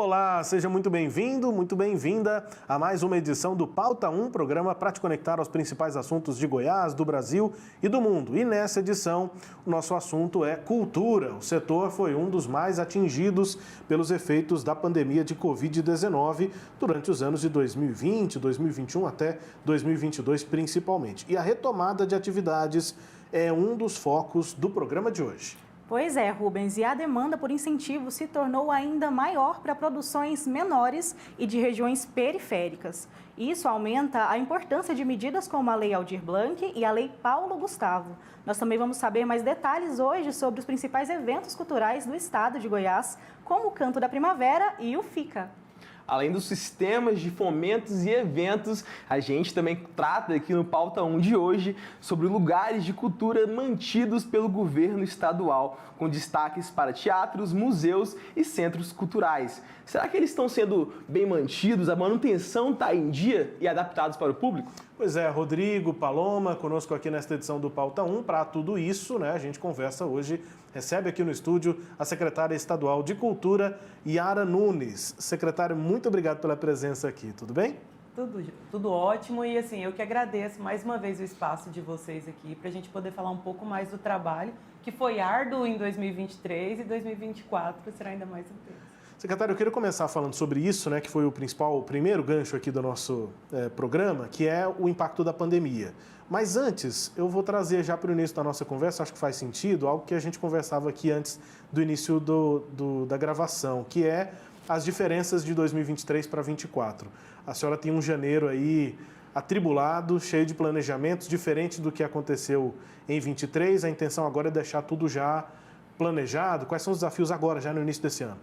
Olá, seja muito bem-vindo, muito bem-vinda a mais uma edição do Pauta 1, programa para te conectar aos principais assuntos de Goiás, do Brasil e do mundo. E nessa edição, o nosso assunto é cultura. O setor foi um dos mais atingidos pelos efeitos da pandemia de Covid-19 durante os anos de 2020, 2021 até 2022 principalmente. E a retomada de atividades é um dos focos do programa de hoje. Pois é, Rubens, e a demanda por incentivos se tornou ainda maior para produções menores e de regiões periféricas. Isso aumenta a importância de medidas como a Lei Aldir Blanc e a Lei Paulo Gustavo. Nós também vamos saber mais detalhes hoje sobre os principais eventos culturais do estado de Goiás, como o Canto da Primavera e o FICA. Além dos sistemas de fomentos e eventos, a gente também trata aqui no Pauta 1 de hoje sobre lugares de cultura mantidos pelo governo estadual, com destaques para teatros, museus e centros culturais. Será que eles estão sendo bem mantidos? A manutenção está em dia e adaptados para o público? Pois é, Rodrigo, Paloma, conosco aqui nesta edição do Pauta 1. Para tudo isso, a gente conversa hoje, recebe aqui no estúdio a secretária estadual de Cultura, Yara Nunes. Secretária, muito obrigado pela presença aqui, tudo bem? Tudo ótimo e assim, eu que agradeço mais uma vez o espaço de vocês aqui para a gente poder falar um pouco mais do trabalho que foi árduo em 2023 e 2024 será ainda mais intenso. Secretário, eu queria começar falando sobre isso, que foi o primeiro gancho aqui do nosso programa, que é o impacto da pandemia. Mas antes, eu vou trazer já para o início da nossa conversa, acho que faz sentido, algo que a gente conversava aqui antes do início da gravação, que é as diferenças de 2023 para 2024. A senhora tem um janeiro aí atribulado, cheio de planejamentos, diferente do que aconteceu em 2023. A intenção agora é deixar tudo já planejado. Quais são os desafios agora, já no início desse ano?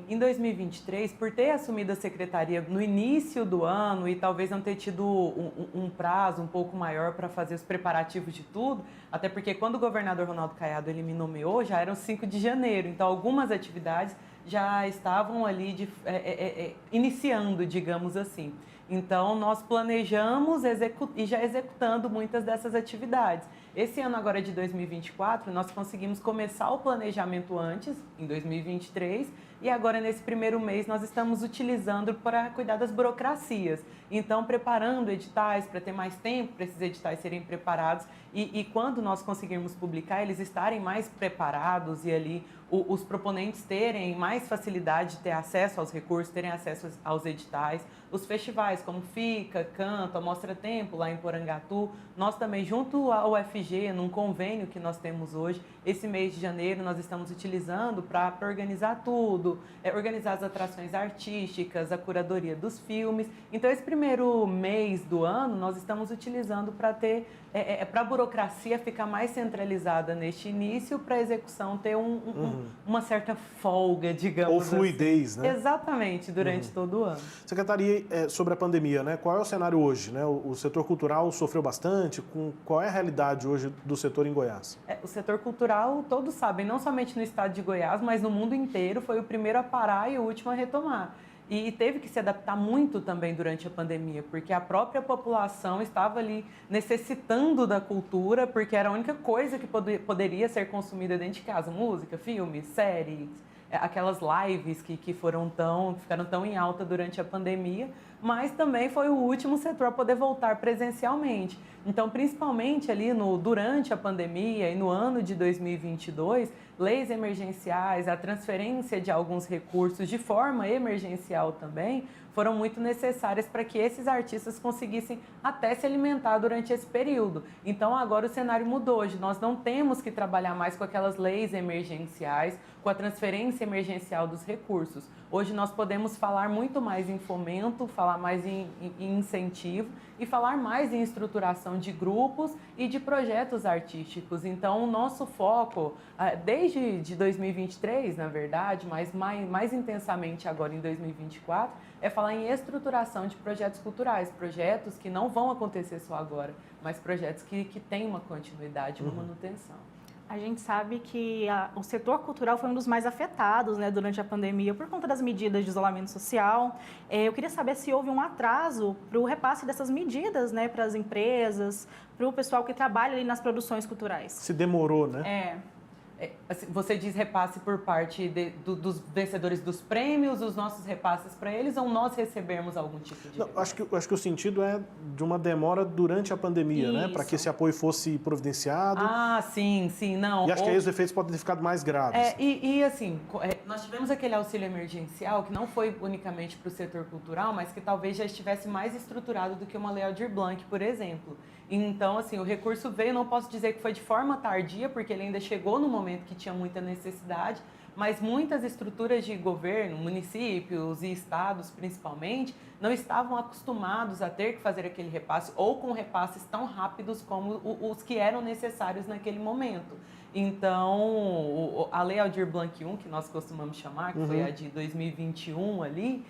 Em 2023, por ter assumido a secretaria no início do ano e talvez não ter tido um prazo um pouco maior para fazer os preparativos de tudo, até porque quando o governador Ronaldo Caiado ele me nomeou, já eram 5 de janeiro, então algumas atividades já estavam ali iniciando, digamos assim. Então, nós planejamos e já executando muitas dessas atividades. Esse ano agora de 2024, nós conseguimos começar o planejamento antes, em 2023, e agora nesse primeiro mês nós estamos utilizando para cuidar das burocracias. Então, preparando editais para ter mais tempo para esses editais serem preparados e quando nós conseguirmos publicar, eles estarem mais preparados e ali os proponentes terem mais facilidade de ter acesso aos recursos, terem acesso aos editais. Os festivais como FICA, Canto, a Mostra Tempo lá em Porangatu, nós também junto ao UFG, num convênio que nós temos hoje, esse mês de janeiro nós estamos utilizando para organizar tudo, organizar as atrações artísticas, a curadoria dos filmes. Então esse primeiro mês do ano nós estamos utilizando para ter, para a burocracia ficar mais centralizada neste início, para a execução ter uma certa folga, digamos. Ou fluidez, assim. Exatamente, durante todo o ano. Secretaria, sobre a pandemia, qual é o cenário hoje? O setor cultural sofreu bastante? Qual é a realidade hoje do setor em Goiás? O setor cultural, todos sabem, não somente no estado de Goiás, mas no mundo inteiro, foi o primeiro a parar e o último a retomar. E teve que se adaptar muito também durante a pandemia, porque a própria população estava ali necessitando da cultura, porque era a única coisa que poderia ser consumida dentro de casa. Música, filmes, séries, aquelas lives que ficaram tão em alta durante a pandemia, mas também foi o último setor a poder voltar presencialmente. Então, principalmente ali durante a pandemia e no ano de 2022, leis emergenciais, a transferência de alguns recursos de forma emergencial também, foram muito necessárias para que esses artistas conseguissem até se alimentar durante esse período. Então, agora o cenário mudou. Hoje nós não temos que trabalhar mais com aquelas leis emergenciais, com a transferência emergencial dos recursos. Hoje nós podemos falar muito mais em fomento, falar mais em incentivo e falar mais em estruturação de grupos e de projetos artísticos. Então, o nosso foco, desde 2023, na verdade, mas mais intensamente agora em 2024, é falar em estruturação de projetos culturais, projetos que não vão acontecer só agora, mas projetos que têm uma continuidade, uma manutenção. A gente sabe que o setor cultural foi um dos mais afetados, durante a pandemia por conta das medidas de isolamento social. Eu queria saber se houve um atraso para o repasse dessas medidas, para as empresas, para o pessoal que trabalha ali nas produções culturais. Se demorou, né? Assim, você diz repasse por parte dos vencedores dos prêmios, os nossos repasses para eles, ou nós recebermos algum tipo de... Não, acho que o sentido é de uma demora durante a pandemia, né? Para que esse apoio fosse providenciado. Ah, sim, não. E acho que aí os efeitos podem ter ficado mais graves. Assim, nós tivemos aquele auxílio emergencial que não foi unicamente para o setor cultural, mas que talvez já estivesse mais estruturado do que uma Lei Aldir Blanc, por exemplo. Então, assim, o recurso veio, não posso dizer que foi de forma tardia, porque ele ainda chegou no momento que tinha muita necessidade, mas muitas estruturas de governo, municípios e estados principalmente, não estavam acostumados a ter que fazer aquele repasse ou com repasses tão rápidos como os que eram necessários naquele momento. Então, a Lei Aldir Blanc 1, que nós costumamos chamar, que foi a de 2021 ali,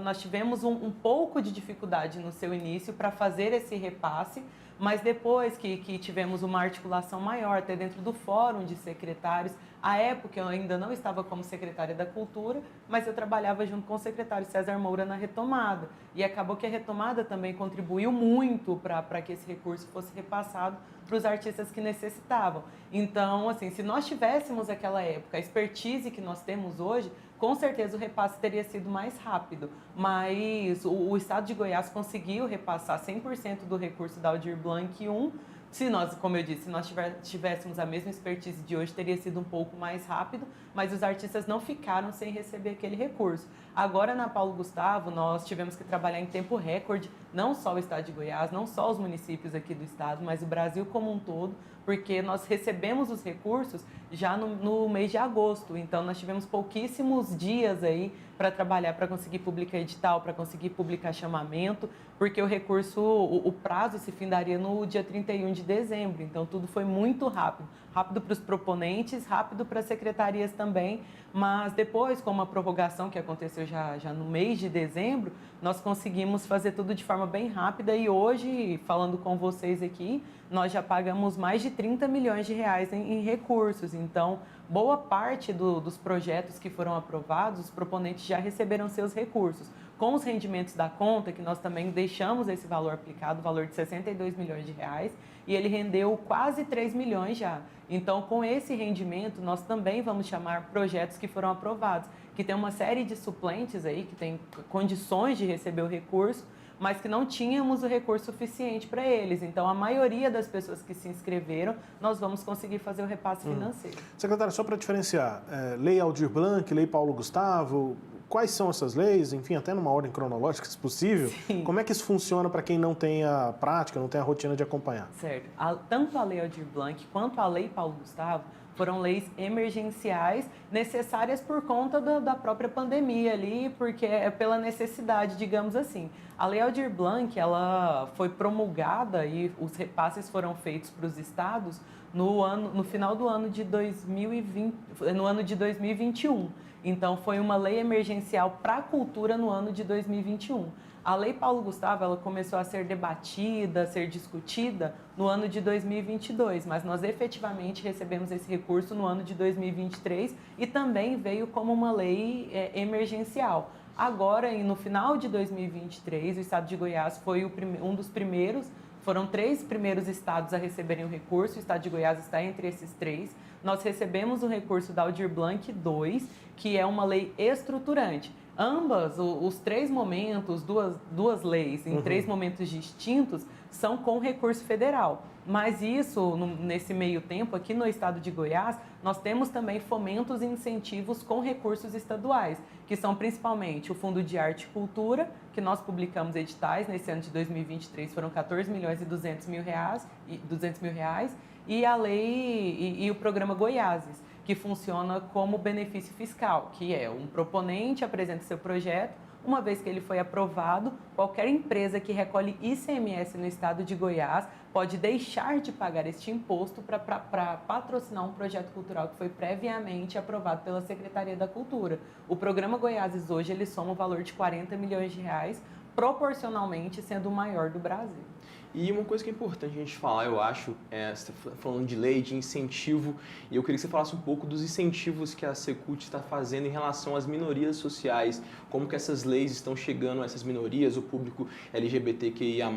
nós tivemos um pouco de dificuldade no seu início para fazer esse repasse, mas depois que tivemos uma articulação maior, até dentro do Fórum de Secretários, à época eu ainda não estava como secretária da Cultura, mas eu trabalhava junto com o secretário César Moura na retomada. E acabou que a retomada também contribuiu muito para que esse recurso fosse repassado para os artistas que necessitavam. Então, assim, se nós tivéssemos naquela época a expertise que nós temos hoje, com certeza o repasse teria sido mais rápido, mas o Estado de Goiás conseguiu repassar 100% do recurso da Aldir Blanc 1. Se nós, como eu disse, se nós tivéssemos a mesma expertise de hoje, teria sido um pouco mais rápido, mas os artistas não ficaram sem receber aquele recurso. Agora, na Paulo Gustavo, nós tivemos que trabalhar em tempo recorde, não só o Estado de Goiás, não só os municípios aqui do Estado, mas o Brasil como um todo, porque nós recebemos os recursos já no mês de agosto. Então, nós tivemos pouquíssimos dias aí para trabalhar, para conseguir publicar edital, para conseguir publicar chamamento, porque o recurso, o prazo se findaria no dia 31 de dezembro. Então, tudo foi muito rápido. Rápido para os proponentes, rápido para as secretarias também, mas depois, com uma prorrogação que aconteceu já no mês de dezembro, nós conseguimos fazer tudo de forma bem rápida e hoje, falando com vocês aqui, nós já pagamos mais de 30 milhões de reais em recursos. Então, boa parte dos projetos que foram aprovados, os proponentes já receberam seus recursos. Com os rendimentos da conta, que nós também deixamos esse valor aplicado, o valor de 62 milhões de reais, e ele rendeu quase 3 milhões já. Então, com esse rendimento, nós também vamos chamar projetos que foram aprovados, que tem uma série de suplentes aí, que tem condições de receber o recurso, mas que não tínhamos o recurso suficiente para eles. Então, a maioria das pessoas que se inscreveram, nós vamos conseguir fazer o repasse financeiro. Secretário, só para diferenciar, Lei Aldir Blanc, Lei Paulo Gustavo, quais são essas leis? Enfim, até numa ordem cronológica, se possível. Sim. Como é que isso funciona para quem não tem a prática, não tem a rotina de acompanhar? Certo. Tanto a Lei Aldir Blanc quanto a Lei Paulo Gustavo foram leis emergenciais necessárias por conta da própria pandemia ali, porque é pela necessidade, digamos assim. A Lei Aldir Blanc, ela foi promulgada e os repasses foram feitos para os estados no final do ano de 2020, no ano de 2021. Então, foi uma lei emergencial para a cultura no ano de 2021. A Lei Paulo Gustavo, ela começou a ser debatida, a ser discutida no ano de 2022, mas nós efetivamente recebemos esse recurso no ano de 2023 e também veio como uma lei emergencial. Agora, no final de 2023, o estado de Goiás foi um dos primeiros, foram 3 primeiros estados a receberem o recurso, o estado de Goiás está entre esses 3. Nós recebemos o recurso da Aldir Blanc 2, que é uma lei estruturante. Ambas, os 3 momentos, duas leis em 3 momentos distintos, são com recurso federal. Mas isso, nesse meio tempo, aqui no estado de Goiás, nós temos também fomentos e incentivos com recursos estaduais, que são principalmente o Fundo de Arte e Cultura, que nós publicamos editais nesse ano de 2023, foram 14 milhões e 200 mil reais, e a lei e o programa Goiáses, que funciona como benefício fiscal, que é um proponente apresenta seu projeto, uma vez que ele foi aprovado, qualquer empresa que recolhe ICMS no estado de Goiás pode deixar de pagar este imposto para patrocinar um projeto cultural que foi previamente aprovado pela Secretaria da Cultura. O programa Goiáses hoje ele soma o valor de 40 milhões de reais, proporcionalmente sendo o maior do Brasil. E uma coisa que é importante a gente falar, eu acho, você está falando de lei, de incentivo, e eu queria que você falasse um pouco dos incentivos que a Secult está fazendo em relação às minorias sociais, como que essas leis estão chegando a essas minorias, o público LGBTQIA+,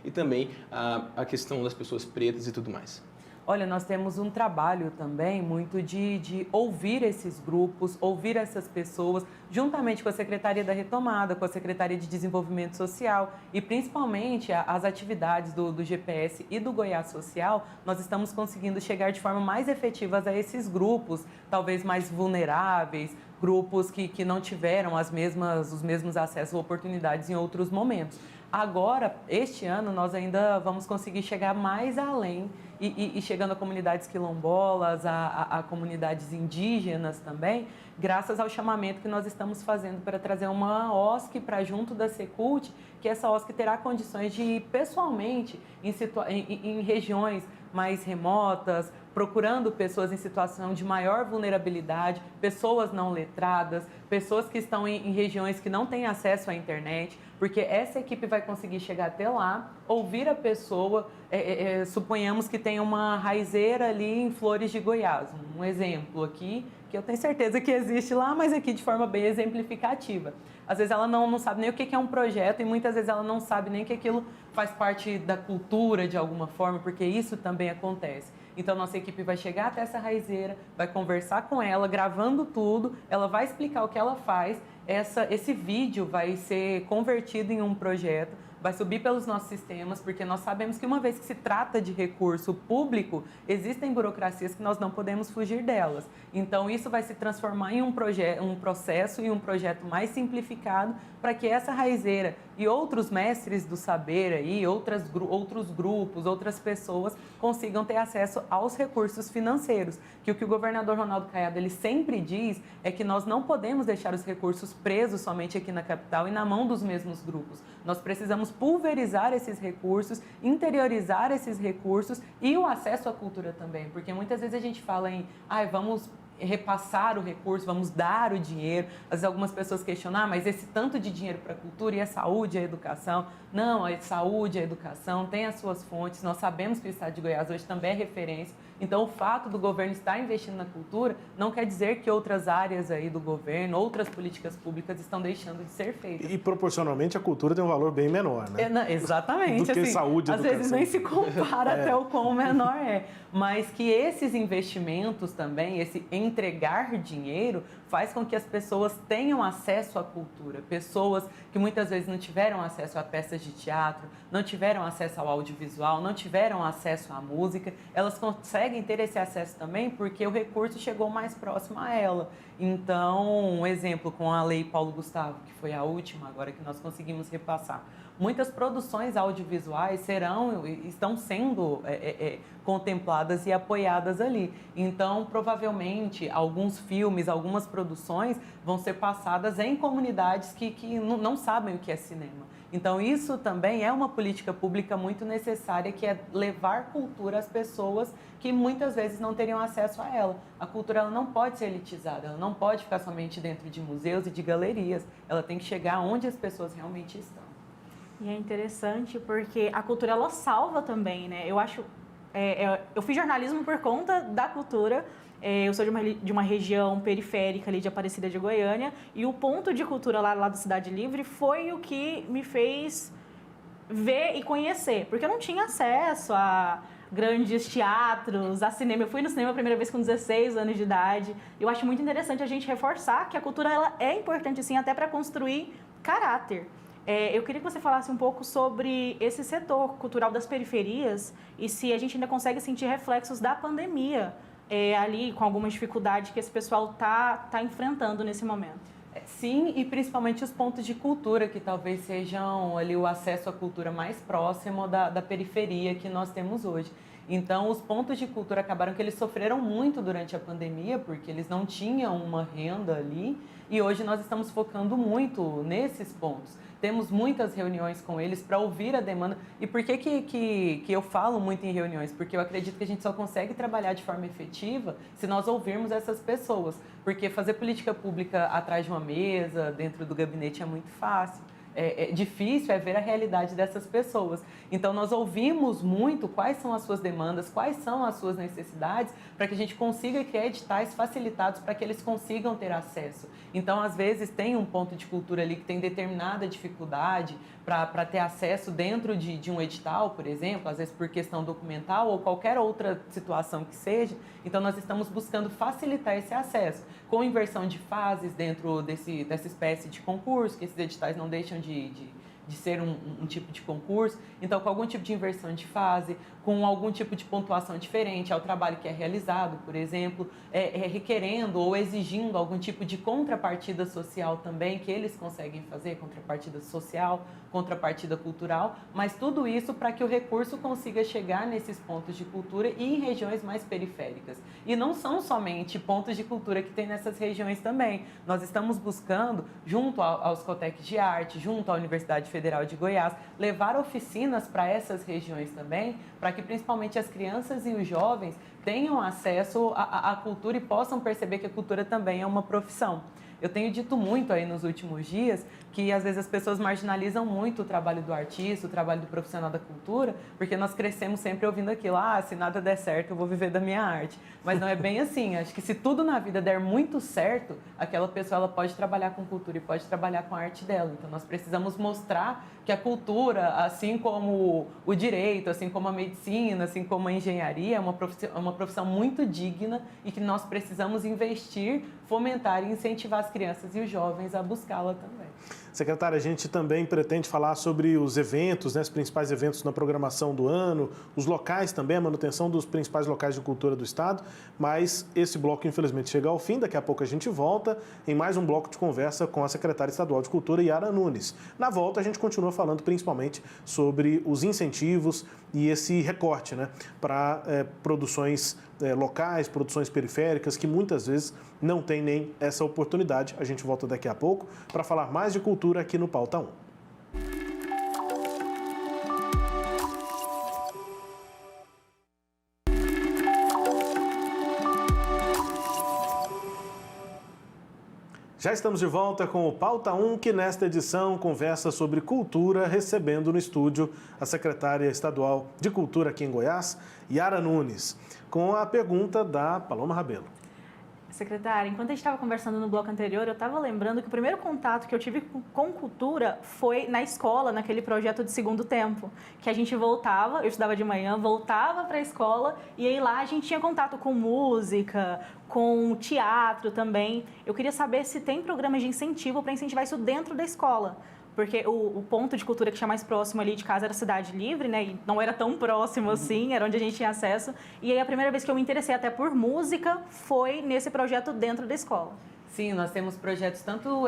e também a questão das pessoas pretas e tudo mais. Olha, nós temos um trabalho também muito de ouvir esses grupos, ouvir essas pessoas, juntamente com a Secretaria da Retomada, com a Secretaria de Desenvolvimento Social e principalmente as atividades do GPS e do Goiás Social, nós estamos conseguindo chegar de forma mais efetiva a esses grupos, talvez mais vulneráveis, grupos que não tiveram os mesmos acessos ou oportunidades em outros momentos. Agora, este ano, nós ainda vamos conseguir chegar mais além e chegando a comunidades quilombolas, a comunidades indígenas também, graças ao chamamento que nós estamos fazendo para trazer uma OSC para junto da Secult, que essa OSC terá condições de ir pessoalmente em regiões mais remotas, procurando pessoas em situação de maior vulnerabilidade, pessoas não letradas, pessoas que estão em regiões que não têm acesso à internet, porque essa equipe vai conseguir chegar até lá, ouvir a pessoa, suponhamos que tem uma raizeira ali em Flores de Goiás, um exemplo aqui, que eu tenho certeza que existe lá, mas aqui de forma bem exemplificativa. Às vezes ela não sabe nem o que é um projeto e muitas vezes ela não sabe nem que aquilo faz parte da cultura de alguma forma, porque isso também acontece. Então, nossa equipe vai chegar até essa raizeira, vai conversar com ela, gravando tudo, ela vai explicar o que ela faz, esse vídeo vai ser convertido em um projeto, vai subir pelos nossos sistemas, porque nós sabemos que uma vez que se trata de recurso público, existem burocracias que nós não podemos fugir delas. Então, isso vai se transformar em um processo e um projeto mais simplificado para que essa raizeira e outros mestres do saber aí, outros grupos, outras pessoas consigam ter acesso aos recursos financeiros. Que o que o governador Ronaldo Caiado ele sempre diz é que nós não podemos deixar os recursos presos somente aqui na capital e na mão dos mesmos grupos. Nós precisamos pulverizar esses recursos, interiorizar esses recursos e o acesso à cultura também, porque muitas vezes a gente fala em, vamos repassar o recurso, vamos dar o dinheiro. Às vezes algumas pessoas questionam, mas esse tanto de dinheiro para a cultura e a saúde e a educação? Não, a saúde e a educação têm as suas fontes. Nós sabemos que o estado de Goiás hoje também é referência. Então, o fato do governo estar investindo na cultura não quer dizer que outras áreas aí do governo, outras políticas públicas estão deixando de ser feitas. E proporcionalmente a cultura tem um valor bem menor, né? Exatamente. Do que saúde e às educação. Vezes nem se compara até o quão menor é. Mas que esses investimentos também, esse entregar dinheiro, faz com que as pessoas tenham acesso à cultura. Pessoas que muitas vezes não tiveram acesso a peças de teatro, não tiveram acesso ao audiovisual, não tiveram acesso à música, elas conseguem ter esse acesso também porque o recurso chegou mais próximo a ela. Então, um exemplo com a Lei Paulo Gustavo, que foi a última agora que nós conseguimos repassar. Muitas produções audiovisuais estão sendo contempladas e apoiadas ali. Então, provavelmente, alguns filmes, algumas produções vão ser passadas em comunidades que não sabem o que é cinema. Então, isso também é uma política pública muito necessária, que é levar cultura às pessoas que muitas vezes não teriam acesso a ela. A cultura ela não pode ser elitizada, ela não pode ficar somente dentro de museus e de galerias, ela tem que chegar onde as pessoas realmente estão. E é interessante porque a cultura ela salva também, né? Eu acho, eu fiz jornalismo por conta da cultura. Eu sou de uma região periférica ali de Aparecida de Goiânia e o ponto de cultura lá do Cidade Livre foi o que me fez ver e conhecer, porque eu não tinha acesso a grandes teatros, a cinema. Eu fui no cinema a primeira vez com 16 anos de idade. Eu acho muito interessante a gente reforçar que a cultura ela é importante sim até para construir caráter. Eu queria que você falasse um pouco sobre esse setor cultural das periferias e se a gente ainda consegue sentir reflexos da pandemia ali com alguma dificuldade que esse pessoal tá enfrentando nesse momento. Sim, e principalmente os pontos de cultura, que talvez sejam ali o acesso à cultura mais próximo da periferia que nós temos hoje. Então, os pontos de cultura acabaram que eles sofreram muito durante a pandemia, porque eles não tinham uma renda ali, e hoje nós estamos focando muito nesses pontos. Temos muitas reuniões com eles para ouvir a demanda. E por que eu falo muito em reuniões? Porque eu acredito que a gente só consegue trabalhar de forma efetiva se nós ouvirmos essas pessoas. Porque fazer política pública atrás de uma mesa, dentro do gabinete, é muito fácil. difícil é ver a realidade dessas pessoas. Então, nós ouvimos muito quais são as suas demandas, quais são as suas necessidades, para que a gente consiga criar editais facilitados para que eles consigam ter acesso. Então, às vezes, tem um ponto de cultura ali que tem determinada dificuldade para ter acesso dentro de um edital, por exemplo, às vezes por questão documental ou qualquer outra situação que seja. Então, nós estamos buscando facilitar esse acesso, com inversão de fases dentro dessa espécie de concurso, que esses editais não deixam de ser um tipo de concurso. Então, com algum tipo de inversão de fase, com algum tipo de pontuação diferente ao trabalho que é realizado, por exemplo, requerendo ou exigindo algum tipo de contrapartida social também, que eles conseguem fazer, contrapartida social, contrapartida cultural, mas tudo isso para que o recurso consiga chegar nesses pontos de cultura e em regiões mais periféricas. E não são somente pontos de cultura que tem nessas regiões também. Nós estamos buscando, junto aos Cotecs de Arte, junto à Universidade Federal de Goiás, levar oficinas para essas regiões também, para que principalmente as crianças e os jovens tenham acesso à cultura e possam perceber que a cultura também é uma profissão. Eu tenho dito muito aí nos últimos dias que às vezes as pessoas marginalizam muito o trabalho do artista, o trabalho do profissional da cultura, porque nós crescemos sempre ouvindo aquilo, se nada der certo eu vou viver da minha arte. Mas não é bem assim, acho que se tudo na vida der muito certo, aquela pessoa ela pode trabalhar com cultura e pode trabalhar com a arte dela. Então nós precisamos mostrar que a cultura, assim como o direito, assim como a medicina, assim como a engenharia, é uma profissão muito digna e que nós precisamos investir, fomentar e incentivar as crianças e os jovens a buscá-la também. Secretária, a gente também pretende falar sobre os eventos, os principais eventos na programação do ano, os locais também, a manutenção dos principais locais de cultura do Estado, mas esse bloco, infelizmente, chega ao fim. Daqui a pouco a gente volta em mais um bloco de conversa com a secretária estadual de Cultura, Yara Nunes. Na volta, a gente continua falando principalmente sobre os incentivos e esse recorte para produções locais, produções periféricas, que muitas vezes não tem nem essa oportunidade. A gente volta daqui a pouco para falar mais de cultura aqui no Pauta 1. Já estamos de volta com o Pauta 1, que nesta edição conversa sobre cultura, recebendo no estúdio a secretária estadual de Cultura aqui em Goiás, Yara Nunes, com a pergunta da Paloma Rabelo. Secretária, enquanto a gente estava conversando no bloco anterior, eu estava lembrando que o primeiro contato que eu tive com cultura foi na escola, naquele projeto de segundo tempo, que a gente voltava, eu estudava de manhã, voltava para a escola e aí lá a gente tinha contato com música, com teatro também. Eu queria saber se tem programas de incentivo para incentivar isso dentro da escola. Porque o ponto de cultura que tinha mais próximo ali de casa era a Cidade Livre, E não era tão próximo assim, era onde a gente tinha acesso. E aí a primeira vez que eu me interessei até por música foi nesse projeto dentro da escola. Sim, nós temos projetos tanto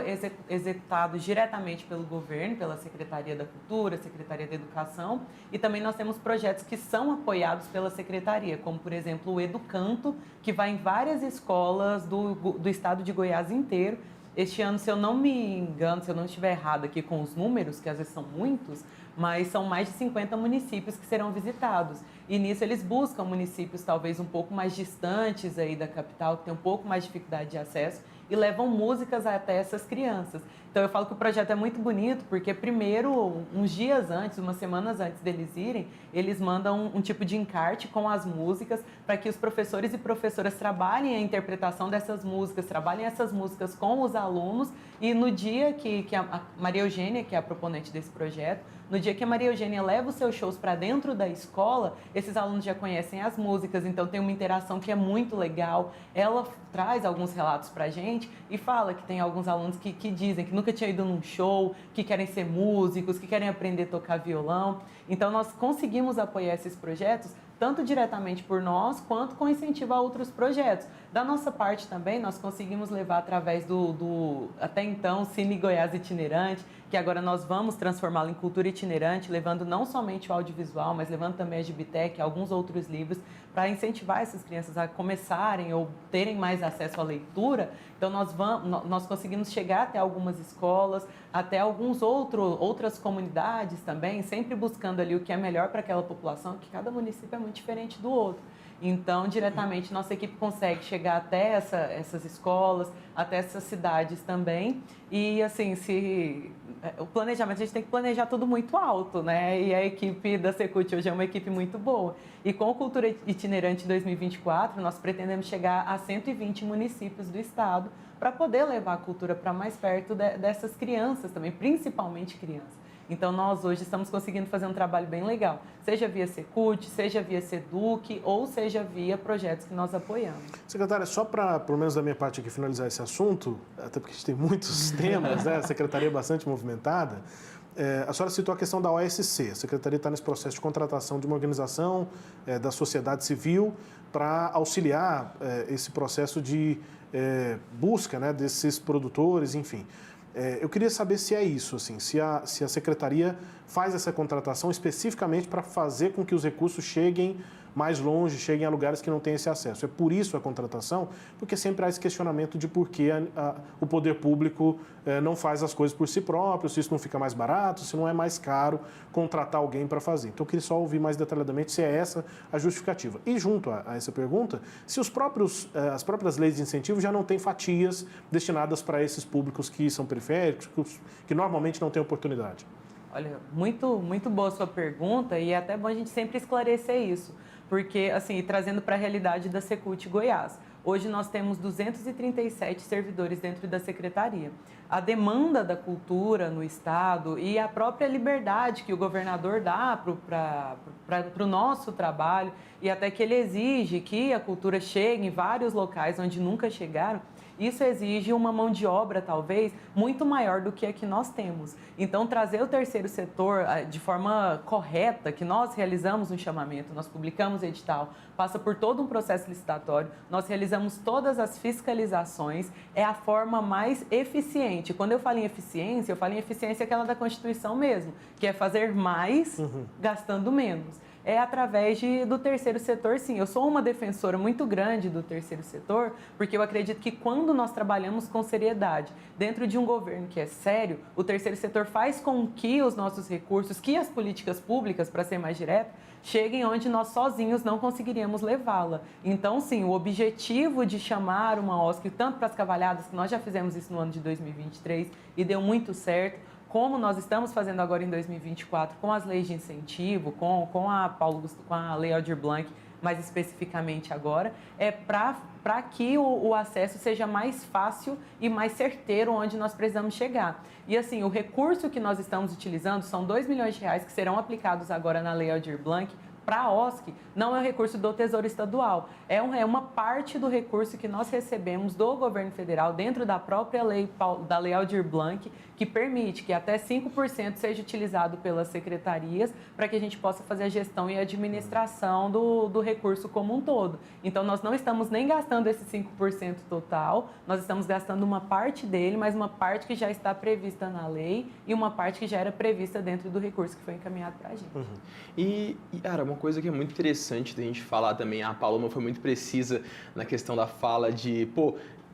executados diretamente pelo governo, pela Secretaria da Cultura, Secretaria da Educação, e também nós temos projetos que são apoiados pela Secretaria, como, por exemplo, o Educanto, que vai em várias escolas do estado de Goiás inteiro. Este ano, se eu não me engano, se eu não estiver errado aqui com os números, que às vezes são muitos, mas são mais de 50 municípios que serão visitados. E nisso eles buscam municípios talvez um pouco mais distantes aí da capital, que tem um pouco mais de dificuldade de acesso, e levam músicas até essas crianças. Então eu falo que o projeto é muito bonito, porque primeiro, uns dias antes, umas semanas antes deles irem, eles mandam um tipo de encarte com as músicas para que os professores e professoras trabalhem a interpretação dessas músicas, trabalhem essas músicas com os alunos, e no dia que a Maria Eugênia, que é a proponente desse projeto, no dia que a Maria Eugênia leva os seus shows para dentro da escola, esses alunos já conhecem as músicas, então tem uma interação que é muito legal. Ela traz alguns relatos para a gente e fala que tem alguns alunos que dizem que nunca tinham ido num show, que querem ser músicos, que querem aprender a tocar violão. Então nós conseguimos apoiar esses projetos tanto diretamente por nós, quanto com incentivo a outros projetos. Da nossa parte também, nós conseguimos levar através do até então, Cine Goiás Itinerante, que agora nós vamos transformá-lo em cultura itinerante, levando não somente o audiovisual, mas levando também a Gibitec e alguns outros livros, para incentivar essas crianças a começarem ou terem mais acesso à leitura. Então, nós conseguimos chegar até algumas escolas, até outras comunidades também, sempre buscando ali o que é melhor para aquela população, que cada município é muito diferente do outro. Então, diretamente, nossa equipe consegue chegar até essas escolas, até essas cidades também. E, assim, o planejamento, a gente tem que planejar tudo muito alto, né? E a equipe da Secult hoje é uma equipe muito boa. E com o Cultura Itinerante 2024, nós pretendemos chegar a 120 municípios do estado para poder levar a cultura para mais perto dessas crianças também, principalmente crianças. Então, nós hoje estamos conseguindo fazer um trabalho bem legal, seja via Secult, seja via Seduc, ou seja via projetos que nós apoiamos. Secretária, só para, pelo menos da minha parte aqui, finalizar esse assunto, até porque a gente tem muitos temas, né? A secretaria é bastante movimentada. A senhora citou a questão da OSC. A secretaria está nesse processo de contratação de uma organização da sociedade civil para auxiliar esse processo de busca, né, desses produtores, enfim. Eu queria saber se é isso, assim, se a secretaria faz essa contratação especificamente para fazer com que os recursos cheguem mais longe, cheguem a lugares que não têm esse acesso. É por isso a contratação, porque sempre há esse questionamento de por que o poder público não faz as coisas por si próprio, se isso não fica mais barato, se não é mais caro contratar alguém para fazer. Então, eu queria só ouvir mais detalhadamente se é essa a justificativa. E, junto a essa pergunta, se as próprias leis de incentivo já não têm fatias destinadas para esses públicos que são periféricos, que normalmente não têm oportunidade. Olha, muito, muito boa a sua pergunta e é até bom a gente sempre esclarecer isso, porque, assim, trazendo para a realidade da Secult Goiás, hoje nós temos 237 servidores dentro da secretaria. A demanda da cultura no estado e a própria liberdade que o governador dá para o nosso trabalho e até que ele exige que a cultura chegue em vários locais onde nunca chegaram, isso exige uma mão de obra, talvez, muito maior do que a que nós temos. Então, trazer o terceiro setor de forma correta, que nós realizamos um chamamento, nós publicamos edital, passa por todo um processo licitatório, nós realizamos todas as fiscalizações, é a forma mais eficiente. Quando eu falo em eficiência aquela da Constituição mesmo, que é fazer mais gastando menos. É através do terceiro setor, sim. Eu sou uma defensora muito grande do terceiro setor, porque eu acredito que quando nós trabalhamos com seriedade, dentro de um governo que é sério, o terceiro setor faz com que os nossos recursos, que as políticas públicas, para ser mais direto, cheguem onde nós sozinhos não conseguiríamos levá-la. Então, sim, o objetivo de chamar uma OSC, tanto para as cavalhadas, que nós já fizemos isso no ano de 2023 e deu muito certo, como nós estamos fazendo agora em 2024 com as leis de incentivo, com a Lei Aldir Blanc, mais especificamente agora, é para que o acesso seja mais fácil e mais certeiro onde nós precisamos chegar. E assim, o recurso que nós estamos utilizando são R$2 milhões que serão aplicados agora na Lei Aldir Blanc. Para a OSC, não é um recurso do Tesouro Estadual, é uma parte do recurso que nós recebemos do governo federal dentro da própria lei, da Lei Aldir Blanc, que permite que até 5% seja utilizado pelas secretarias para que a gente possa fazer a gestão e a administração do recurso como um todo. Então, nós não estamos nem gastando esse 5% total, nós estamos gastando uma parte dele, mas uma parte que já está prevista na lei e uma parte que já era prevista dentro do recurso que foi encaminhado para a gente. E, cara, uma coisa que é muito interessante da gente falar também, a Paloma foi muito precisa na questão da fala de,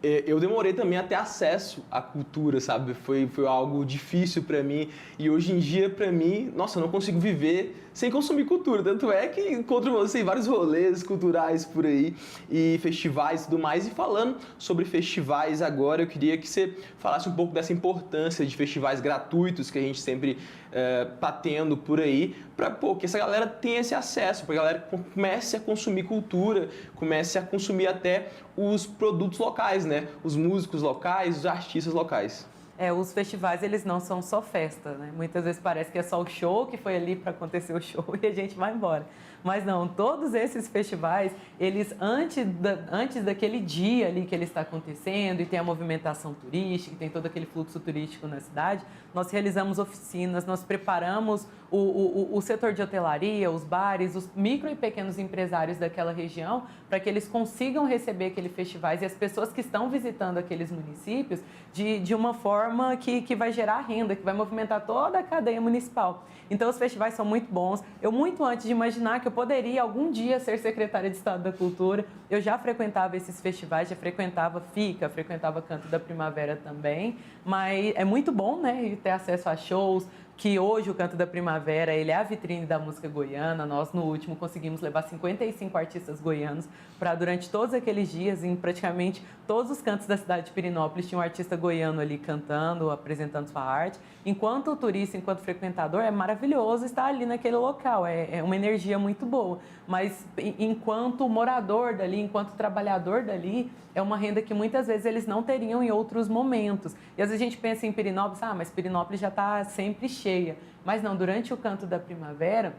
eu demorei também a ter acesso à cultura, sabe? Foi algo difícil para mim e hoje em dia, para mim, nossa, eu não consigo viver sem consumir cultura. Tanto é que encontro você em vários rolês culturais por aí e festivais e tudo mais. E falando sobre festivais agora, eu queria que você falasse um pouco dessa importância de festivais gratuitos que a gente sempre tá tendo por aí, para que essa galera tenha esse acesso, para que a galera comece a consumir cultura, comece a consumir até os produtos locais, né? Os músicos locais, os artistas locais. Os festivais, eles não são só festa, né? Muitas vezes parece que é só o show, que foi ali para acontecer o show e a gente vai embora. Mas não, todos esses festivais, eles antes daquele dia ali que ele está acontecendo e tem a movimentação turística, tem todo aquele fluxo turístico na cidade, nós realizamos oficinas, nós preparamos o setor de hotelaria, os bares, os micro e pequenos empresários daquela região, para que eles consigam receber aqueles festivais e as pessoas que estão visitando aqueles municípios de uma forma que vai gerar renda, que vai movimentar toda a cadeia municipal. Então, os festivais são muito bons. Eu, muito antes de imaginar que eu poderia algum dia ser secretária de Estado da Cultura, eu já frequentava esses festivais, já frequentava FICA, frequentava Canto da Primavera também, mas é muito bom, né, ter acesso a shows, que hoje o Canto da Primavera ele é a vitrine da música goiana. Nós, no último, conseguimos levar 55 artistas goianos para, durante todos aqueles dias, em praticamente todos os cantos da cidade de Pirenópolis, tinha um artista goiano ali cantando, apresentando sua arte. Enquanto turista, enquanto frequentador, é maravilhoso estar ali naquele local, é uma energia muito boa. Mas, enquanto morador dali, enquanto trabalhador dali, é uma renda que muitas vezes eles não teriam em outros momentos. E às vezes a gente pensa em Pirenópolis, mas Pirenópolis já está sempre cheia. Mas não, durante o Canto da Primavera,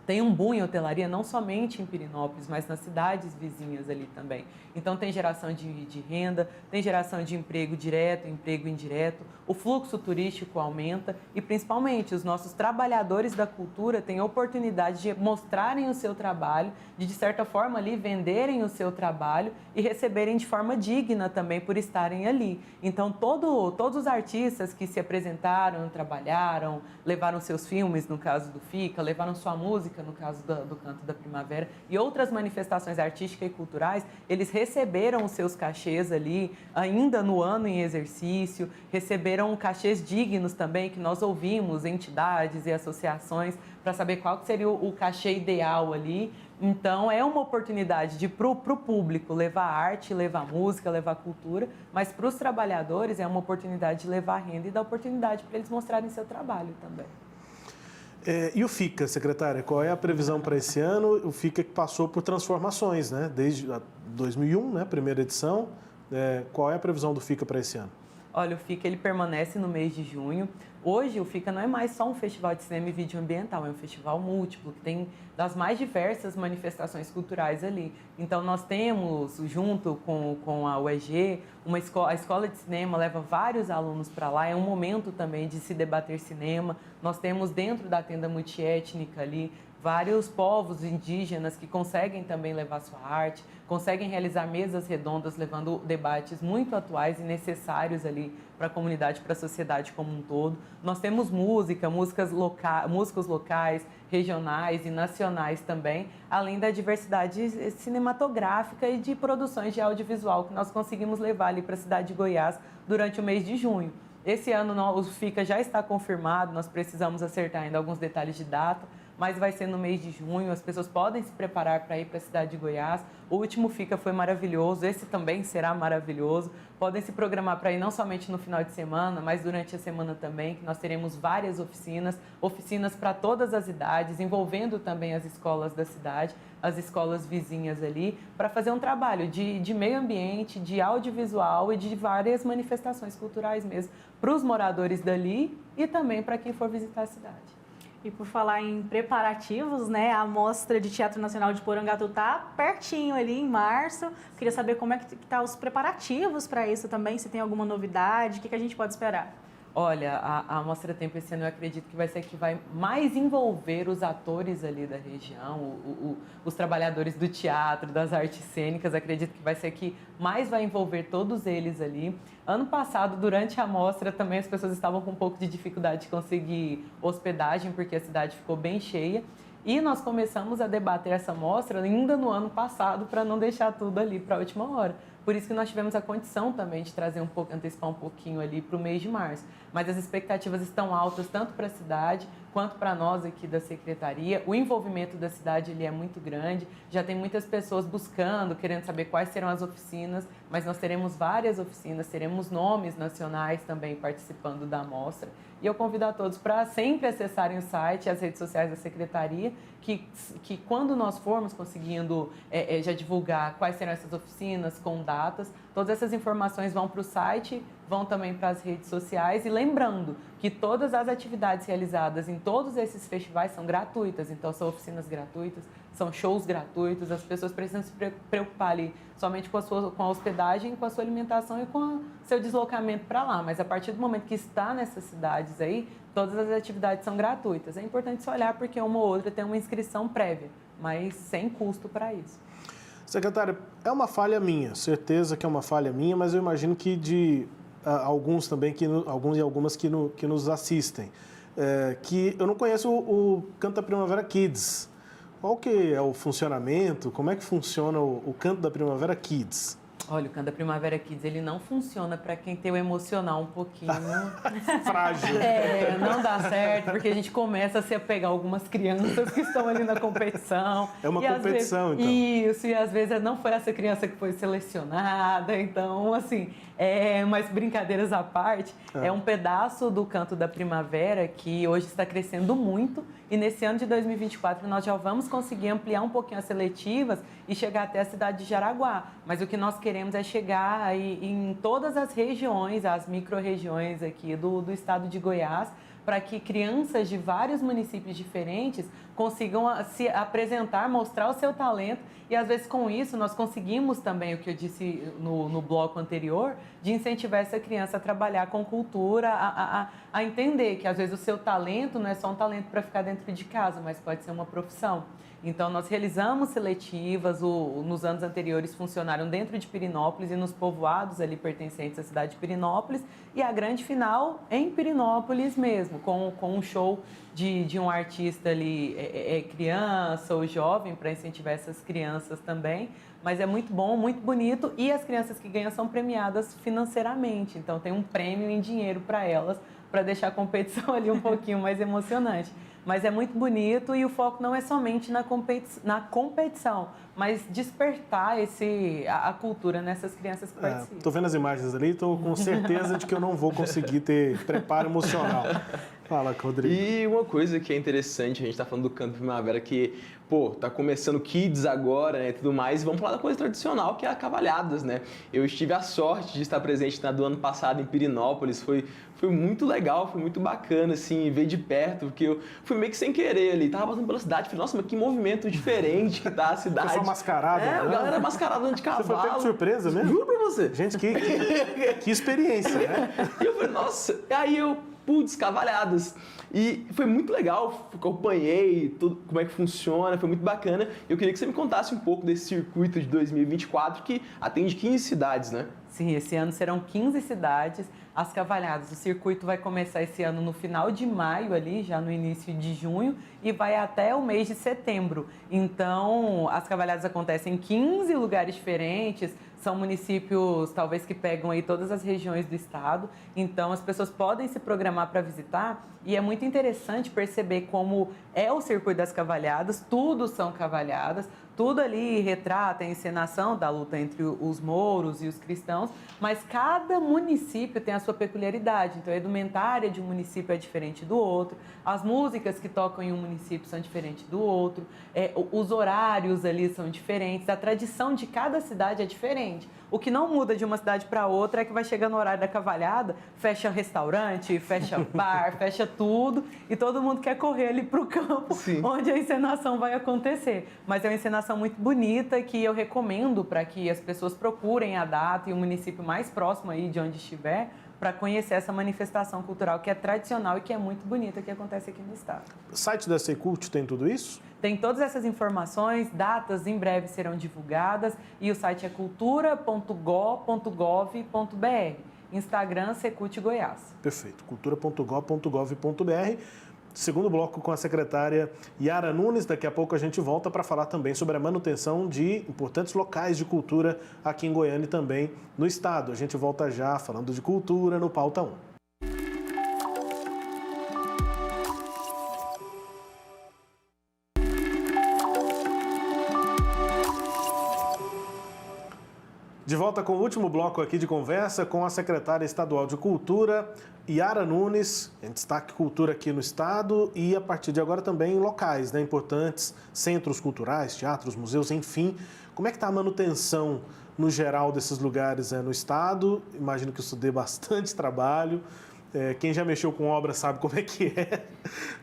tem um boom em hotelaria, não somente em Pirenópolis, mas nas cidades vizinhas ali também. Então, tem geração de renda, tem geração de emprego direto, emprego indireto, o fluxo turístico aumenta e, principalmente, os nossos trabalhadores da cultura têm a oportunidade de mostrarem o seu trabalho, de certa forma, ali, venderem o seu trabalho e receberem de forma digna também por estarem ali. Então, todos os artistas que se apresentaram, trabalharam, levaram seus filmes, no caso do FICA, levaram sua música, no caso do Canto da Primavera, e outras manifestações artísticas e culturais, eles receberam os seus cachês ali, ainda no ano em exercício, receberam cachês dignos também, que nós ouvimos entidades e associações para saber qual seria o cachê ideal ali. Então, é uma oportunidade para o público levar arte, levar música, levar cultura, mas para os trabalhadores é uma oportunidade de levar renda e dar oportunidade para eles mostrarem seu trabalho também. E o FICA, secretária, qual é a previsão para esse ano? O FICA que passou por transformações, né? Desde 2001, né? Primeira edição. Qual é a previsão do FICA para esse ano? Olha, o FICA ele permanece no mês de junho. Hoje, o FICA não é mais só um festival de cinema e vídeo ambiental, é um festival múltiplo, que tem das mais diversas manifestações culturais ali. Então, nós temos, junto com a UEG, a Escola de Cinema leva vários alunos para lá, é um momento também de se debater cinema. Nós temos dentro da tenda multiétnica ali, vários povos indígenas que conseguem também levar sua arte, conseguem realizar mesas redondas, levando debates muito atuais e necessários ali para a comunidade, para a sociedade como um todo. Nós temos músicos locais, regionais e nacionais também, além da diversidade cinematográfica e de produções de audiovisual que nós conseguimos levar ali para a cidade de Goiás durante o mês de junho. Esse ano o FICA já está confirmado, nós precisamos acertar ainda alguns detalhes de data, mas vai ser no mês de junho, as pessoas podem se preparar para ir para a cidade de Goiás. O último FICA foi maravilhoso, esse também será maravilhoso. Podem se programar para ir não somente no final de semana, mas durante a semana também, que nós teremos várias oficinas para todas as idades, envolvendo também as escolas da cidade, as escolas vizinhas ali, para fazer um trabalho de meio ambiente, de audiovisual e de várias manifestações culturais mesmo, para os moradores dali e também para quem for visitar a cidade. E por falar em preparativos, né, a Mostra de Teatro Nacional de Porangatu está pertinho ali, em março. Queria saber como é que tá os preparativos para isso também, se tem alguma novidade, o que a gente pode esperar? Olha, a Mostra Tempo esse ano eu acredito que vai ser a que vai mais envolver os atores ali da região, os trabalhadores do teatro, das artes cênicas, acredito que vai ser a que mais vai envolver todos eles ali. Ano passado, durante a mostra, também as pessoas estavam com um pouco de dificuldade de conseguir hospedagem, porque a cidade ficou bem cheia. E nós começamos a debater essa mostra ainda no ano passado, para não deixar tudo ali para a última hora. Por isso que nós tivemos a condição também de trazer antecipar um pouquinho ali para o mês de março. Mas as expectativas estão altas tanto para a cidade quanto para nós aqui da Secretaria. O envolvimento da cidade ele é muito grande, já tem muitas pessoas buscando, querendo saber quais serão as oficinas, mas nós teremos várias oficinas, teremos nomes nacionais também participando da mostra. E eu convido a todos para sempre acessarem o site e as redes sociais da Secretaria, que quando nós formos conseguindo já divulgar quais serão essas oficinas, com datas, todas essas informações vão para o site, vão também para as redes sociais. E lembrando que todas as atividades realizadas em todos esses festivais são gratuitas, então são oficinas gratuitas, são shows gratuitos, as pessoas precisam se preocupar ali somente com a hospedagem, com a sua alimentação e com o seu deslocamento para lá. Mas a partir do momento que está nessas cidades aí, todas as atividades são gratuitas. É importante se olhar porque uma ou outra tem uma inscrição prévia, mas sem custo para isso. Secretária, é uma falha minha, certeza que é uma falha minha, mas eu imagino que de alguns também, alguns e algumas que nos assistem, que eu não conheço o Canto da Primavera Kids. Qual que é o funcionamento? Como é que funciona o Canto da Primavera Kids? Olha, o Canto da Primavera Kids, ele não funciona para quem tem o emocional um pouquinho... Frágil. Não dá certo, porque a gente começa a se apegar a algumas crianças que estão ali na competição. É uma competição, então. Isso, e às vezes não foi essa criança que foi selecionada, então, assim... mas brincadeiras à parte, é um pedaço do Canto da Primavera que hoje está crescendo muito e nesse ano de 2024 nós já vamos conseguir ampliar um pouquinho as seletivas e chegar até a cidade de Jaraguá. Mas o que nós queremos é chegar aí em todas as regiões, as micro-regiões aqui do estado de Goiás, para que crianças de vários municípios diferentes consigam se apresentar, mostrar o seu talento e, às vezes, com isso, nós conseguimos também, o que eu disse no bloco anterior, de incentivar essa criança a trabalhar com cultura, a entender que, às vezes, o seu talento não é só um talento para ficar dentro de casa, mas pode ser uma profissão. Então, nós realizamos seletivas, nos anos anteriores funcionaram dentro de Pirenópolis e nos povoados ali pertencentes à cidade de Pirenópolis, e a grande final em Pirenópolis mesmo, com um show de um artista ali, criança ou jovem, para incentivar essas crianças também. Mas é muito bom, muito bonito, e as crianças que ganham são premiadas financeiramente, então tem um prêmio em dinheiro para elas, para deixar a competição ali um pouquinho mais emocionante. Mas é muito bonito e o foco não é somente na competição, mas despertar a cultura nessas crianças que participam. Estou vendo as imagens ali, estou com certeza de que eu não vou conseguir ter preparo emocional. Fala, Rodrigo. E uma coisa que é interessante, a gente está falando do Canto Primavera, que, tá começando Kids agora, né, e tudo mais, e vamos falar da coisa tradicional, que é a cavalhadas, né? Eu tive a sorte de estar presente do ano passado em Pirenópolis, foi muito legal, foi muito bacana, assim, ver de perto, porque eu fui meio que sem querer ali, tava passando pela cidade, falei, nossa, mas que movimento diferente que tá a cidade. Pessoal mascarado. A galera mascarada andando de cavalo. Você foi pego de surpresa mesmo? Juro pra você. Gente, que experiência, né? E eu falei, nossa, aí eu... cavalhadas. E foi muito legal, acompanhei tudo, como é que funciona, foi muito bacana. Eu queria que você me contasse um pouco desse circuito de 2024 que atende 15 cidades, né? Sim, esse ano serão 15 cidades, as cavalhadas. O circuito vai começar esse ano no final de maio, ali, já no início de junho, e vai até o mês de setembro. Então, as cavalhadas acontecem em 15 lugares diferentes, são municípios, talvez, que pegam aí todas as regiões do estado. Então, as pessoas podem se programar para visitar. E é muito interessante perceber como é o circuito das cavalhadas. Tudo são cavalhadas. Tudo ali retrata a encenação da luta entre os mouros e os cristãos. Mas cada município tem a sua peculiaridade. Então, a indumentária de um município é diferente do outro. As músicas que tocam em um município são diferentes do outro. Os horários ali são diferentes. A tradição de cada cidade é diferente. O que não muda de uma cidade para outra é que vai chegar no horário da cavalhada, fecha restaurante, fecha bar, fecha tudo e todo mundo quer correr ali para o campo. Sim. Onde a encenação vai acontecer. Mas é uma encenação muito bonita que eu recomendo para que as pessoas procurem a data e o município mais próximo aí de onde estiver para conhecer essa manifestação cultural que é tradicional e que é muito bonita que acontece aqui no estado. O site da Secult tem tudo isso? Tem todas essas informações, datas em breve serão divulgadas e o site é cultura.go.gov.br. Instagram, Secult Goiás. Perfeito, cultura.go.gov.br. Segundo bloco com a secretária Yara Nunes. Daqui a pouco a gente volta para falar também sobre a manutenção de importantes locais de cultura aqui em Goiânia e também no estado. A gente volta já falando de cultura no Pauta 1. De volta com o último bloco aqui de conversa com a secretária estadual de Cultura, Yara Nunes, em destaque cultura aqui no estado e a partir de agora também em locais, né, importantes, centros culturais, teatros, museus, enfim. Como é que está a manutenção no geral desses lugares no estado? Imagino que isso dê bastante trabalho. Quem já mexeu com obra sabe como é que é,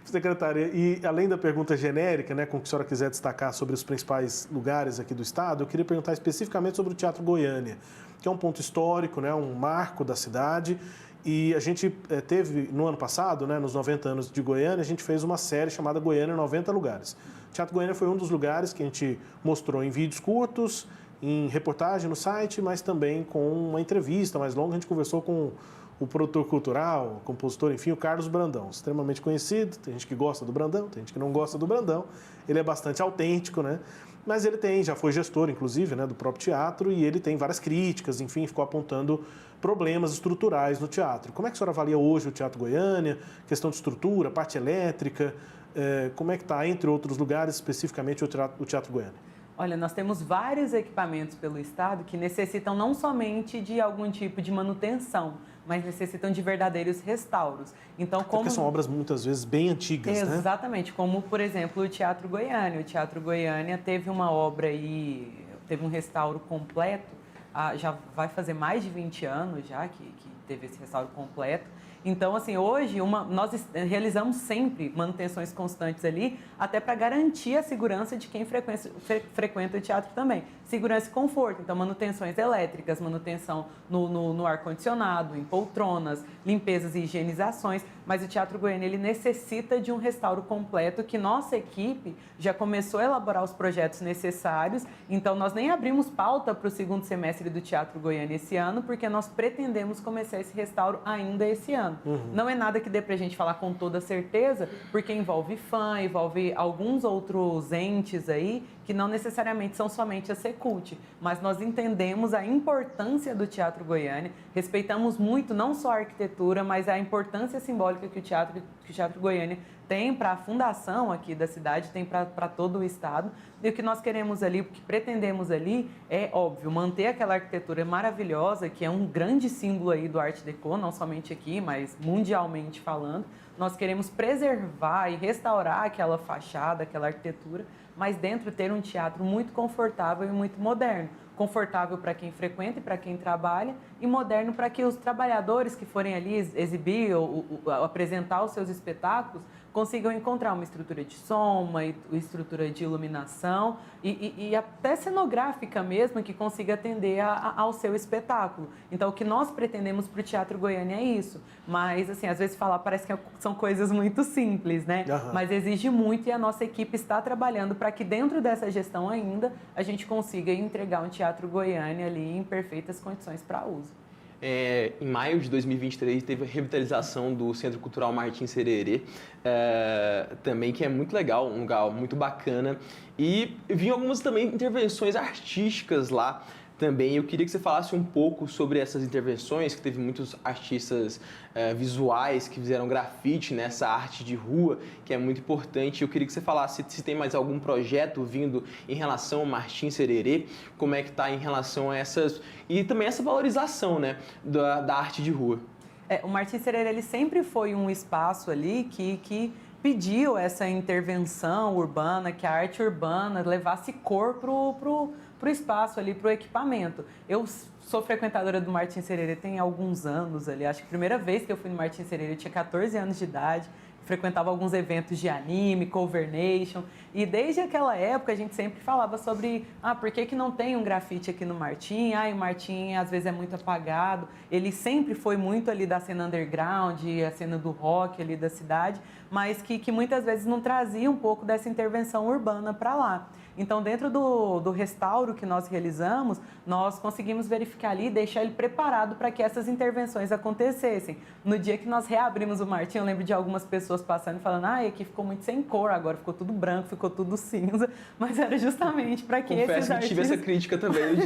secretária. E além da pergunta genérica, né, com que a senhora quiser destacar sobre os principais lugares aqui do estado, eu queria perguntar especificamente sobre o Teatro Goiânia, que é um ponto histórico, né, um marco da cidade. E a gente teve, no ano passado, né, nos 90 anos de Goiânia, a gente fez uma série chamada Goiânia 90 Lugares. O Teatro Goiânia foi um dos lugares que a gente mostrou em vídeos curtos, em reportagem no site, mas também com uma entrevista mais longa. A gente conversou com o produtor cultural, o compositor, enfim, o Carlos Brandão, extremamente conhecido, tem gente que gosta do Brandão, tem gente que não gosta do Brandão, ele é bastante autêntico, né? Mas ele já foi gestor, inclusive, né, do próprio teatro, e ele tem várias críticas, enfim, ficou apontando problemas estruturais no teatro. Como é que a senhora avalia hoje o Teatro Goiânia, questão de estrutura, parte elétrica, como é que está, entre outros lugares, especificamente o Teatro Goiânia? Olha, nós temos vários equipamentos pelo estado que necessitam não somente de algum tipo de manutenção, mas necessitam de verdadeiros restauros. Então, Porque são obras muitas vezes bem antigas, né? Exatamente, como por exemplo o Teatro Goiânia. O Teatro Goiânia teve uma obra aí, teve um restauro completo, já vai fazer mais de 20 anos já que teve esse restauro completo. Então, assim, hoje nós realizamos sempre manutenções constantes ali, até para garantir a segurança de quem frequenta o teatro também. Segurança e conforto, então manutenções elétricas, manutenção no ar-condicionado, em poltronas, limpezas e higienizações. Mas o Teatro Goiânia, ele necessita de um restauro completo que nossa equipe já começou a elaborar os projetos necessários. Então, nós nem abrimos pauta para o segundo semestre do Teatro Goiânia esse ano, porque nós pretendemos começar esse restauro ainda esse ano. Não é nada que dê para a gente falar com toda certeza, porque envolve fã, envolve alguns outros entes aí, que não necessariamente são somente a Secult, mas nós entendemos a importância do Teatro Goiânia, respeitamos muito não só a arquitetura, mas a importância simbólica que o Teatro Goiânia tem para a fundação aqui da cidade, tem para todo o estado. E o que nós queremos ali, o que pretendemos ali é, óbvio, manter aquela arquitetura maravilhosa, que é um grande símbolo aí do Art Deco, não somente aqui, mas mundialmente falando. Nós queremos preservar e restaurar aquela fachada, aquela arquitetura, mas dentro ter um teatro muito confortável e muito moderno. Confortável para quem frequenta e para quem trabalha, e moderno para que os trabalhadores que forem ali exibir ou apresentar os seus espetáculos consigam encontrar uma estrutura de som, uma estrutura de iluminação e até cenográfica mesmo, que consiga atender ao seu espetáculo. Então, o que nós pretendemos para o Teatro Goiânia é isso. Mas, assim, às vezes falar parece que são coisas muito simples, né? Mas exige muito, e a nossa equipe está trabalhando para que dentro dessa gestão ainda a gente consiga entregar um Teatro Goiânia ali em perfeitas condições para uso. Em maio de 2023 teve a revitalização do Centro Cultural Martim Sererê, também, que é muito legal, um lugar muito bacana. E vi algumas também intervenções artísticas lá também. Eu queria que você falasse um pouco sobre essas intervenções, que teve muitos artistas visuais que fizeram grafite nessa arte de rua, que é muito importante. Eu queria que você falasse se tem mais algum projeto vindo em relação ao Martim Sererê, como é que está em relação a essas... E também essa valorização, né, da arte de rua. O Martim Sererê, ele sempre foi um espaço ali que pediu essa intervenção urbana, que a arte urbana levasse cor pro espaço ali, pro equipamento. Eu sou frequentadora do Martim Sererê tem alguns anos ali, acho que a primeira vez que eu fui no Martim Sererê eu tinha 14 anos de idade, frequentava alguns eventos de anime, cover nation, e desde aquela época a gente sempre falava sobre, por que não tem um grafite aqui no Martim? O Martim às vezes é muito apagado. Ele sempre foi muito ali da cena underground, a cena do rock ali da cidade, mas que muitas vezes não trazia um pouco dessa intervenção urbana para lá. Então, dentro do restauro que nós realizamos, nós conseguimos verificar ali e deixar ele preparado para que essas intervenções acontecessem. No dia que nós reabrimos o Martim, eu lembro de algumas pessoas passando e falando, aqui ficou muito sem cor, agora ficou tudo branco, ficou tudo cinza, mas era justamente para que esses artistas... Confesso que tive essa crítica também, o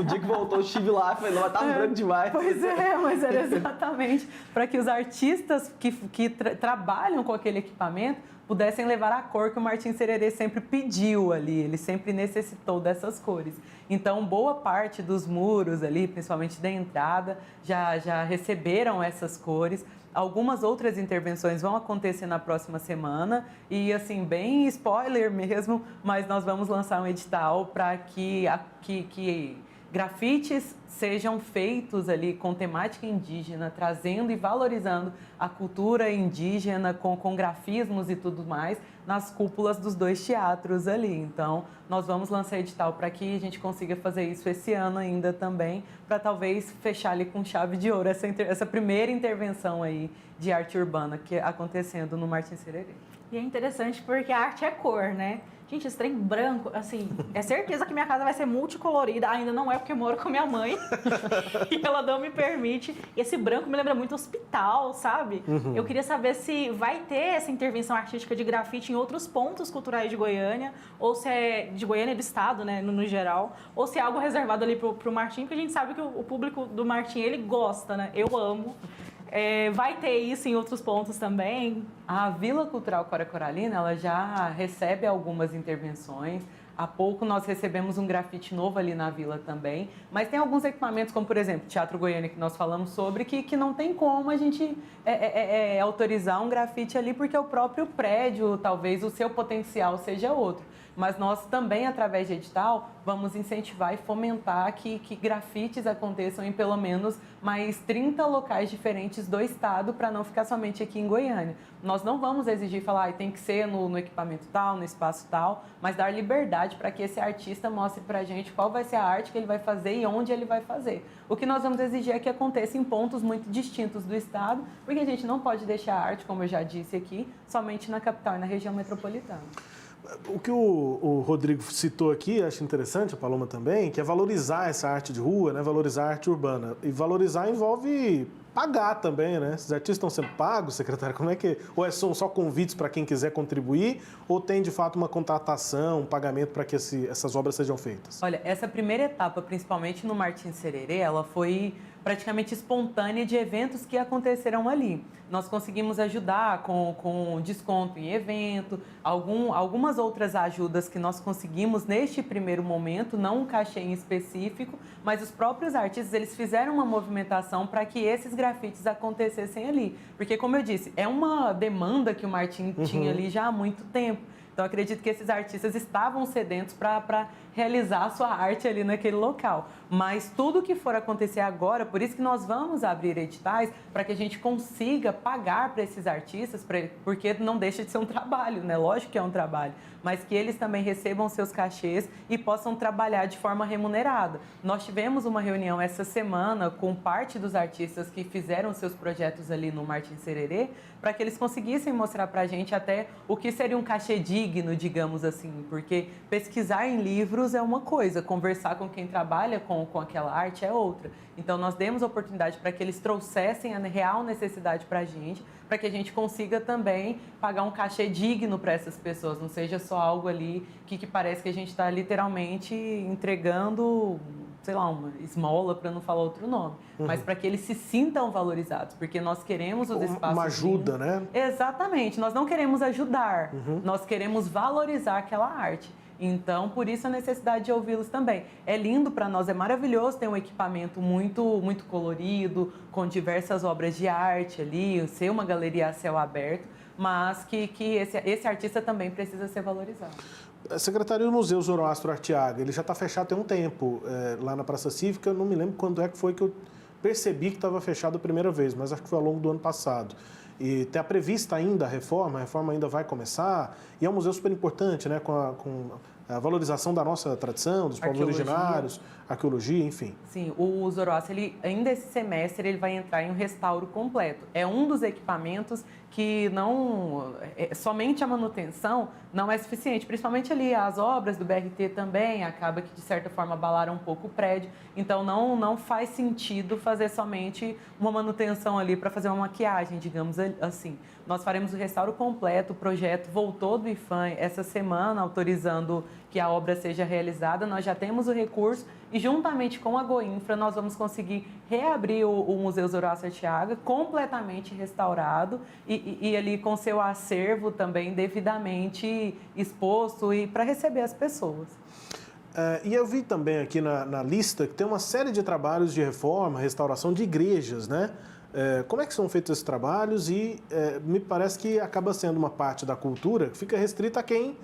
dia que voltou, eu estive lá e falei, não, tá branco demais. Pois é, mas era exatamente para que os artistas que trabalham com aquele equipamento pudessem levar a cor que o Martim Sererê sempre pediu ali, ele sempre necessitou dessas cores. Então, boa parte dos muros ali, principalmente da entrada, já receberam essas cores. Algumas outras intervenções vão acontecer na próxima semana e, assim, bem spoiler mesmo, mas nós vamos lançar um edital para que grafites sejam feitos ali com temática indígena, trazendo e valorizando a cultura indígena com grafismos e tudo mais nas cúpulas dos dois teatros ali. Então, nós vamos lançar edital para que a gente consiga fazer isso esse ano ainda também, para talvez fechar ali com chave de ouro essa primeira intervenção aí de arte urbana que acontecendo no Martins Sererê. E é interessante porque a arte é cor, né? Gente, esse trem branco, assim, é certeza que minha casa vai ser multicolorida. Ainda não é porque eu moro com minha mãe e ela não me permite. E esse branco me lembra muito hospital, sabe? Eu queria saber se vai ter essa intervenção artística de grafite em outros pontos culturais de Goiânia, ou se é de Goiânia e do estado, né, no geral, ou se é algo reservado ali pro Martim, porque a gente sabe que o público do Martim, ele gosta, né? Eu amo. Vai ter isso em outros pontos também? A Vila Cultural Cora Coralina, ela já recebe algumas intervenções. Há pouco nós recebemos um grafite novo ali na vila também, mas tem alguns equipamentos, como por exemplo, Teatro Goiânia, que nós falamos sobre, que não tem como a gente autorizar um grafite ali, porque o próprio prédio, talvez o seu potencial seja outro. Mas nós também, através de edital, vamos incentivar e fomentar que grafites aconteçam em pelo menos mais 30 locais diferentes do estado, para não ficar somente aqui em Goiânia. Nós não vamos exigir falar, tem que ser no equipamento tal, no espaço tal, mas dar liberdade para que esse artista mostre para a gente qual vai ser a arte que ele vai fazer e onde ele vai fazer. O que nós vamos exigir é que aconteça em pontos muito distintos do estado, porque a gente não pode deixar a arte, como eu já disse aqui, somente na capital e na região metropolitana. O que o Rodrigo citou aqui, acho interessante, a Paloma também, que é valorizar essa arte de rua, né? Valorizar a arte urbana. E valorizar envolve pagar também, né? Esses artistas estão sendo pagos, secretário, como é que... Ou são só convites para quem quiser contribuir, ou tem de fato uma contratação, um pagamento para que essas obras sejam feitas? Olha, essa primeira etapa, principalmente no Martins Sererê, ela foi praticamente espontânea de eventos que aconteceram ali. Nós conseguimos ajudar com desconto em evento, algumas outras ajudas que nós conseguimos neste primeiro momento, não um cachê em específico, mas os próprios artistas, eles fizeram uma movimentação para que esses grafites acontecessem ali. Porque, como eu disse, é uma demanda que o Martim tinha ali já há muito tempo. Então, acredito que esses artistas estavam sedentos para realizar a sua arte ali naquele local. Mas tudo que for acontecer agora, por isso que nós vamos abrir editais, para que a gente consiga pagar para esses artistas, porque não deixa de ser um trabalho, né? Lógico que é um trabalho, mas que eles também recebam seus cachês e possam trabalhar de forma remunerada. Nós tivemos uma reunião essa semana com parte dos artistas que fizeram seus projetos ali no Martins Sererê, para que eles conseguissem mostrar para a gente até o que seria um cachê digno, digamos assim, porque pesquisar em livros é uma coisa, conversar com quem trabalha com aquela arte é outra. Então, nós demos a oportunidade para que eles trouxessem a real necessidade para a gente, para que a gente consiga também pagar um cachê digno para essas pessoas, não seja só algo ali que parece que a gente está literalmente entregando, sei lá, uma esmola, para não falar outro nome, mas para que eles se sintam valorizados, porque nós queremos os espaços... Uma ajuda, né? Exatamente, nós não queremos ajudar, nós queremos valorizar aquela arte. Então, por isso a necessidade de ouvi-los também. É lindo para nós, é maravilhoso ter um equipamento muito, muito colorido, com diversas obras de arte ali, ser uma galeria a céu aberto, mas que esse artista também precisa ser valorizado. Secretário do Museu Zoroastro Arteaga, ele já está fechado tem um tempo lá na Praça Cívica, eu não me lembro quando é que foi que eu percebi que estava fechado a primeira vez, mas acho que foi ao longo do ano passado. E está prevista ainda a reforma ainda vai começar, e é um museu super importante, né, com a valorização da nossa tradição, dos povos originários, arqueologia, enfim. Sim, o Zoroastro, ainda esse semestre, ele vai entrar em um restauro completo. É um dos equipamentos que somente a manutenção não é suficiente, principalmente ali as obras do BRT também, acaba que de certa forma abalaram um pouco o prédio, então não faz sentido fazer somente uma manutenção ali para fazer uma maquiagem, digamos assim. Nós faremos o restauro completo, o projeto voltou do IFAM essa semana, autorizando que a obra seja realizada, nós já temos o recurso e juntamente com a Goinfra nós vamos conseguir reabrir o Museu Zoroastro Arteaga completamente restaurado e ali com seu acervo também devidamente exposto e para receber as pessoas. E eu vi também aqui na lista que tem uma série de trabalhos de reforma, restauração de igrejas, né? Como é que são feitos esses trabalhos? E me parece que acaba sendo uma parte da cultura que fica restrita a quem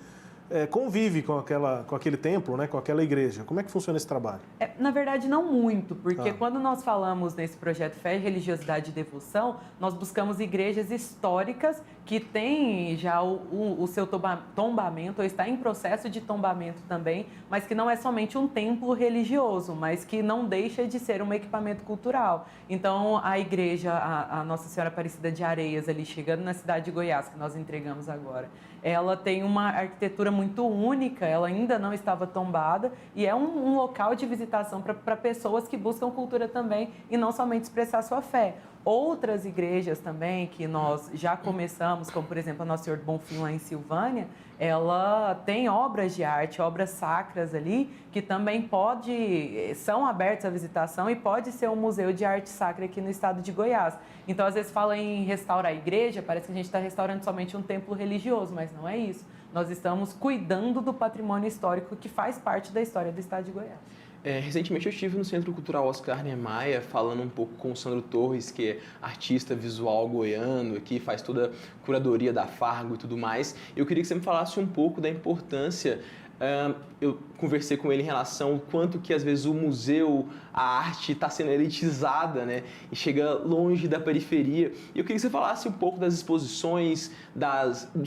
convive com aquele templo, né, com aquela igreja. Como é que funciona esse trabalho? Na verdade, não muito, porque quando nós falamos nesse projeto Fé, Religiosidade e Devoção, nós buscamos igrejas históricas que têm já o seu tombamento, ou está em processo de tombamento também, mas que não é somente um templo religioso, mas que não deixa de ser um equipamento cultural. Então, a igreja, a Nossa Senhora Aparecida de Areias, ali chegando na cidade de Goiás, que nós entregamos agora, ela tem uma arquitetura muito única, ela ainda não estava tombada e é um local de visitação para pessoas que buscam cultura também e não somente expressar sua fé. Outras igrejas também que nós já começamos, como por exemplo a Nossa Senhora do Bonfim lá em Silvânia, ela tem obras de arte, obras sacras ali, que também são abertas à visitação e pode ser um museu de arte sacra aqui no estado de Goiás. Então, às vezes fala em restaurar a igreja, parece que a gente está restaurando somente um templo religioso, mas não é isso. Nós estamos cuidando do patrimônio histórico que faz parte da história do estado de Goiás. Recentemente eu estive no Centro Cultural Oscar Niemeyer falando um pouco com o Sandro Torres, que é artista visual goiano, que faz toda a curadoria da Fargo e tudo mais. Eu queria que você me falasse um pouco da importância. Eu conversei com ele em relação ao quanto que às vezes o museu, a arte está sendo elitizada, né? E chega longe da periferia. E eu queria que você falasse um pouco das exposições,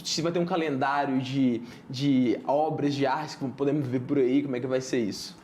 se vai ter um calendário de obras de arte que podemos ver por aí, como é que vai ser isso?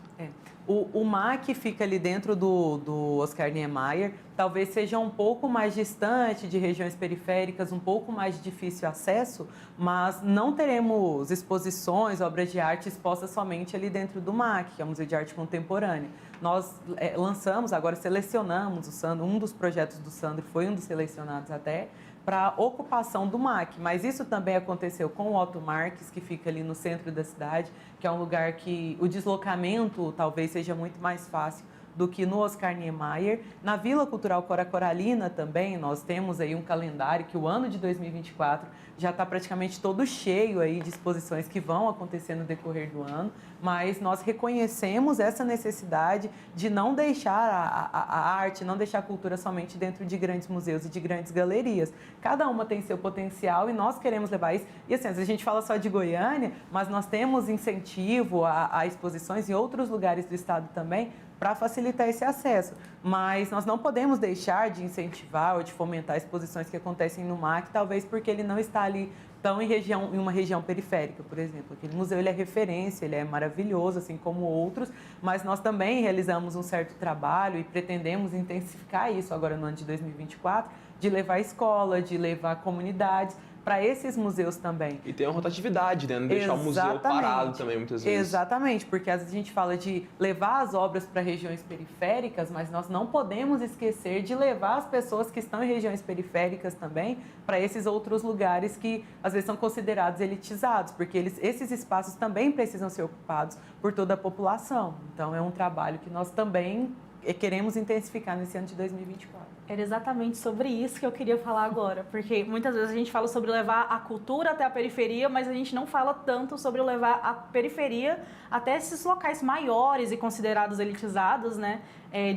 O MAC fica ali dentro do Oscar Niemeyer, talvez seja um pouco mais distante de regiões periféricas, um pouco mais de difícil acesso, mas não teremos exposições, obras de arte expostas somente ali dentro do MAC, que é o Museu de Arte Contemporânea. Nós lançamos, agora selecionamos o Sandro, um dos projetos do Sandro foi um dos selecionados até, para ocupação do MAC, mas isso também aconteceu com o Otto Marques, que fica ali no centro da cidade, que é um lugar que o deslocamento talvez seja muito mais fácil do que no Oscar Niemeyer. Na Vila Cultural Cora Coralina também, nós temos aí um calendário que o ano de 2024 já está praticamente todo cheio aí de exposições que vão acontecer no decorrer do ano, mas nós reconhecemos essa necessidade de não deixar a arte, não deixar a cultura somente dentro de grandes museus e de grandes galerias. Cada uma tem seu potencial e nós queremos levar isso. E assim, a gente fala só de Goiânia, mas nós temos incentivo a exposições em outros lugares do estado também, para facilitar esse acesso. Mas nós não podemos deixar de incentivar ou de fomentar exposições que acontecem no MAC, talvez porque ele não está ali tão em uma região periférica, por exemplo. Aquele museu ele é referência, ele é maravilhoso, assim como outros, mas nós também realizamos um certo trabalho e pretendemos intensificar isso agora no ano de 2024, de levar escola, de levar comunidades, para esses museus também. E tem uma rotatividade, né? Não deixar o museu parado também, muitas vezes. Exatamente, porque às vezes a gente fala de levar as obras para regiões periféricas, mas nós não podemos esquecer de levar as pessoas que estão em regiões periféricas também para esses outros lugares que às vezes são considerados elitizados, porque esses espaços também precisam ser ocupados por toda a população. Então é um trabalho que nós também queremos intensificar nesse ano de 2024. Era exatamente sobre isso que eu queria falar agora, porque muitas vezes a gente fala sobre levar a cultura até a periferia, mas a gente não fala tanto sobre levar a periferia até esses locais maiores e considerados elitizados, né,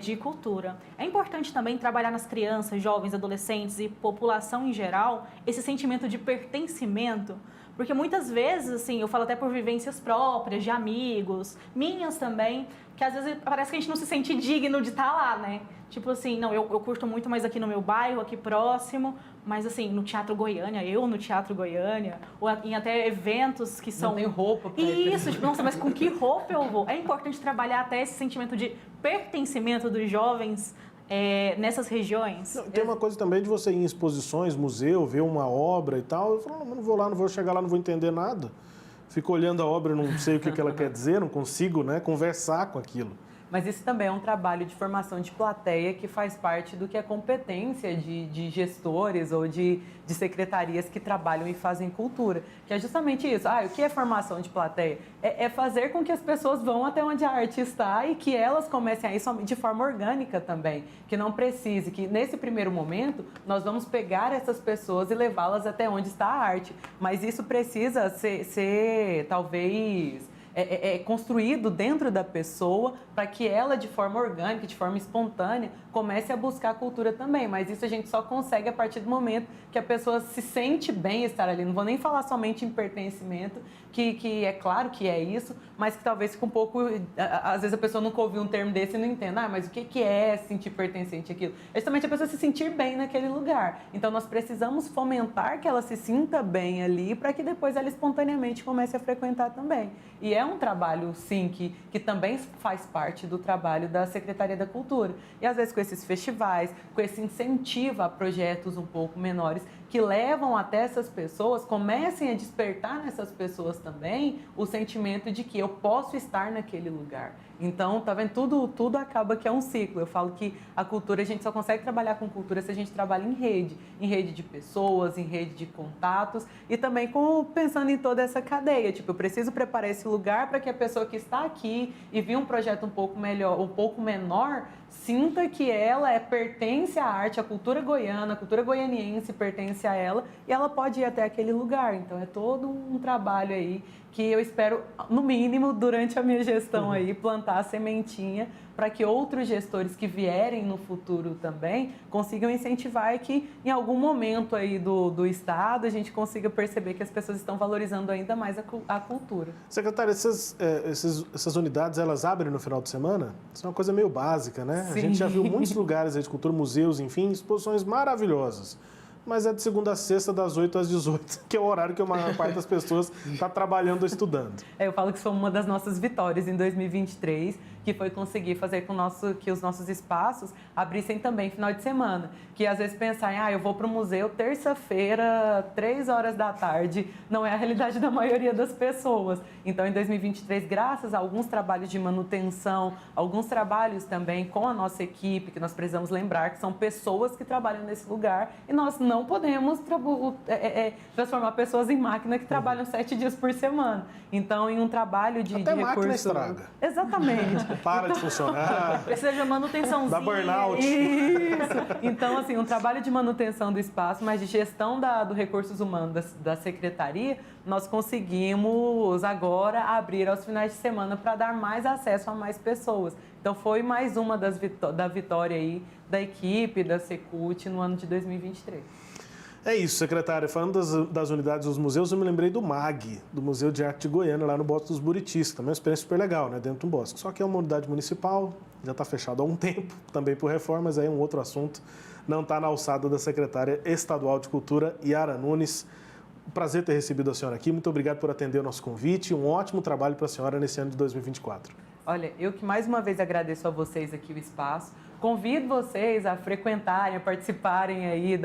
de cultura. É importante também trabalhar nas crianças, jovens, adolescentes e população em geral esse sentimento de pertencimento, porque muitas vezes, assim, eu falo até por vivências próprias, de amigos, minhas também, que às vezes parece que a gente não se sente digno de estar lá, né? Tipo assim, não, eu curto muito mais aqui no meu bairro, aqui próximo, mas assim, no Teatro Goiânia, eu no Teatro Goiânia, ou em até eventos que são... Não tem roupa pra ir. Isso, tipo, nossa, mas com que roupa eu vou? É importante trabalhar até esse sentimento de pertencimento dos jovens nessas regiões. Não, tem uma coisa também de você ir em exposições, museu, ver uma obra e tal. Eu falo, não vou lá, não vou chegar lá, não vou entender nada. Fico olhando a obra, não sei o que ela quer dizer, não consigo, né, conversar com aquilo. Mas isso também é um trabalho de formação de plateia que faz parte do que é competência de gestores ou de secretarias que trabalham e fazem cultura. Que é justamente isso. O que é formação de plateia? É fazer com que as pessoas vão até onde a arte está e que elas comecem a ir de forma orgânica também. Que não precise, que nesse primeiro momento nós vamos pegar essas pessoas e levá-las até onde está a arte. Mas isso precisa ser talvez... construído dentro da pessoa para que ela, de forma orgânica, de forma espontânea, comece a buscar a cultura também. Mas isso a gente só consegue a partir do momento que a pessoa se sente bem estar ali. Não vou nem falar somente em pertencimento, que é claro que é isso, mas que talvez fique um pouco... Às vezes a pessoa nunca ouviu um termo desse e não entende. Mas o que é se sentir pertencente àquilo? É justamente a pessoa se sentir bem naquele lugar. Então nós precisamos fomentar que ela se sinta bem ali para que depois ela espontaneamente comece a frequentar também. E é um trabalho, sim, que também faz parte do trabalho da Secretaria da Cultura. E às vezes com esses festivais, com esse incentivo a projetos um pouco menores, que levam até essas pessoas, comecem a despertar nessas pessoas também o sentimento de que eu posso estar naquele lugar. Então, tá vendo? Tudo acaba que é um ciclo. Eu falo que a cultura, a gente só consegue trabalhar com cultura se a gente trabalha em rede de pessoas, em rede de contatos e também pensando em toda essa cadeia. Tipo, eu preciso preparar esse lugar para que a pessoa que está aqui e viu um projeto um pouco menor, sinta que ela pertence à arte, à cultura goiana, a cultura goianiense pertence a ela e ela pode ir até aquele lugar. Então, é todo um trabalho aí que eu espero, no mínimo, durante a minha gestão aí, plantar a sementinha para que outros gestores que vierem no futuro também consigam incentivar e que em algum momento aí do Estado a gente consiga perceber que as pessoas estão valorizando ainda mais a cultura. Secretária, essas unidades, elas abrem no final de semana? Isso é uma coisa meio básica, né? Sim. A gente já viu muitos lugares aí de cultura, museus, enfim, exposições maravilhosas. Mas é de segunda a sexta, das 8 às 18, que é o horário que a maior parte das pessoas está trabalhando ou estudando. Eu falo que isso foi uma das nossas vitórias em 2023, que foi conseguir fazer que os nossos espaços abrissem também final de semana. Que às vezes pensar, eu vou para o museu terça-feira, 3 horas da tarde, não é a realidade da maioria das pessoas. Então, em 2023, graças a alguns trabalhos de manutenção, alguns trabalhos também com a nossa equipe, que nós precisamos lembrar que são pessoas que trabalham nesse lugar e nós não podemos transformar pessoas em máquina que trabalham 7 dias por semana. Então, em um trabalho de Até recurso... máquina estraga. Exatamente. Para de funcionar. Precisa de manutençãozinha. Dá burnout. Isso. Então, assim, um trabalho de manutenção do espaço, mas de gestão do recursos humanos da Secretaria, nós conseguimos agora abrir aos finais de semana para dar mais acesso a mais pessoas. Então, foi mais uma da vitória aí da equipe da Secult no ano de 2023. É isso, secretária. Falando das unidades dos museus, eu me lembrei do MAG, do Museu de Arte de Goiânia, lá no Bosque dos Buritis, que também é uma experiência super legal, né, dentro do bosque. Só que é uma unidade municipal, já está fechado há um tempo, também por reformas, aí é um outro assunto. Não está na alçada da secretária estadual de Cultura, Yara Nunes. Prazer ter recebido a senhora aqui. Muito obrigado por atender o nosso convite. Um ótimo trabalho para a senhora nesse ano de 2024. Olha, eu que mais uma vez agradeço a vocês aqui o espaço. Convido vocês a frequentarem, a participarem aí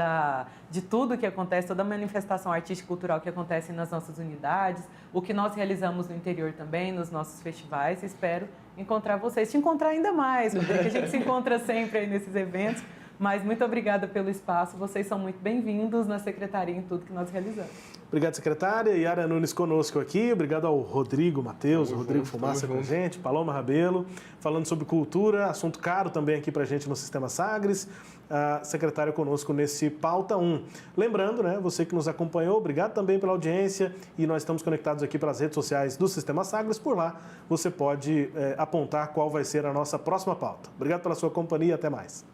de tudo que acontece, toda a manifestação artística e cultural que acontece nas nossas unidades, o que nós realizamos no interior também, nos nossos festivais. Espero encontrar vocês, te encontrar ainda mais, porque a gente se encontra sempre aí nesses eventos. Mas muito obrigada pelo espaço, vocês são muito bem-vindos na Secretaria em tudo que nós realizamos. Obrigado, secretária. Yara Nunes conosco aqui. Obrigado ao Rodrigo Matheus, Rodrigo Fumaça com a gente, Paloma Rabelo, falando sobre cultura, assunto caro também aqui pra gente no Sistema Sagres. A secretária conosco nesse Pauta 1. Lembrando, né, você que nos acompanhou, obrigado também pela audiência e nós estamos conectados aqui pelas redes sociais do Sistema Sagres. Por lá você pode apontar qual vai ser a nossa próxima pauta. Obrigado pela sua companhia e até mais.